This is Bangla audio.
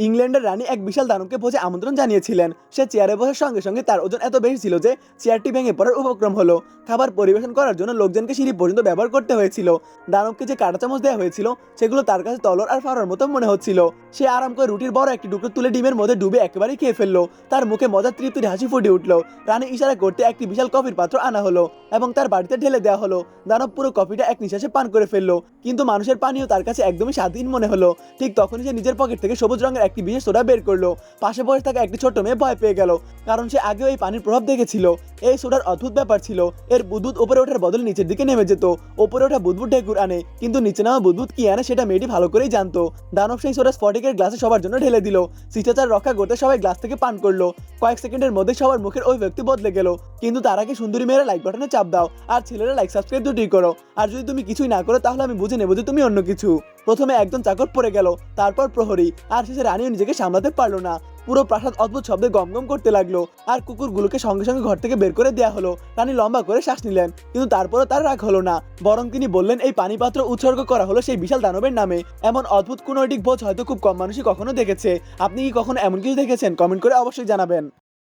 ইংল্যান্ডের রানী এক বিশাল দানবকে ভোজে আমন্ত্রণ জানিয়েছিলেন। সে চেয়ারে বসার সঙ্গে সঙ্গে তার ওজন এত বেশি ছিল যে চেয়ারটি ভেঙে পড়ার উপক্রম হলো। খাবার পরিবেশন করার জন্য লোকজনকে সিঁড়ি পর্যন্ত ব্যবহার করতে হয়েছিল। দানবকে যে কাঁটা চামচ দেওয়া হয়েছিল সেগুলো তার কাছে তলোয়ার আর ফারার মতো মনে হচ্ছিল। সে আরাম করে রুটির বড় একটি টুকরো তুলে ডিমের মধ্যে ডুবে একেবারেই খেয়ে ফেললো। তার মুখে মজার তৃপ্তির হাসি ফুটে উঠলো। রানী ইশারা করতে একটি বিশাল কফির পাত্র আনা হলো এবং তার বাড়িতে ঢেলে দেওয়া হলো। দানব পুরো কফিটা এক নিঃশ্বাসে পান করে ফেললো, কিন্তু মানুষের পানীয় তার কাছে একদমই স্বাদহীন মনে হলো। ঠিক তখনই সে নিজের পকেট থেকে সবুজ রঙের একটি বিশেষ সোডা বের করলো। পাশে বসে থাকা একটি ছোট্ট মেয়ে ভয় পেয়ে গেল, কারণ সে আগেও এই পানির প্রভাব দেখেছিল। এই সোডার অদ্ভুত ব্যাপার ছিল, এর বুদবুদ উপরে ওঠার বদলে নিচের দিকে নেমে যেত। উপরে ওঠা বুদবুদ ঢেকুর আনে, কিন্তু নিচে নামা বুদবুদ কি আনে সেটা মেয়েটি ভালো করেই জানতো। দানব সেই সোডা স্ফটিকের গ্লাসে সবার জন্য ঢেলে দিল। শিষ্টাচার রক্ষা করতে সবাই গ্লাস থেকে পান করলো। কয়েক সেকেন্ডের মধ্যে সবার মুখের ওই ব্যক্তি বদলে গেল। কিন্তু তার আগে সুন্দরী মেয়েরা লাইক বাটনে চাপ দাও, আর ছেলেরা লাইক সাবস্ক্রাইব দুটোই করো। আর যদি তুমি কিছুই না করো তাহলে আমি বুঝে নেবো যে তুমি অন্য কিছু। প্রথমে একজন চাকর পড়ে গেল, তারপর প্রহরী, আর শেষে রানীও নিজেকে সামলাতে পারলো না। পুরো প্রাসাদ অদ্ভুত শব্দে গমগম করতে লাগলো, আর কুকুরগুলোকে সঙ্গে সঙ্গে ঘর থেকে বের করে দেওয়া হলো। রানী লম্বা করে শ্বাস নিলেন, কিন্তু তারপরও তার রাগ হলো না। বরং তিনি বললেন এই পানিপাত্র উৎসর্গ করা হলো সেই বিশাল দানবের নামে। এমন অদ্ভুত কুনৈতিক ভোজ হয়তো খুব কম মানুষই কখনো দেখেছে। আপনি কি কখনো এমন কিছু দেখেছেন? কমেন্ট করে অবশ্যই জানাবেন।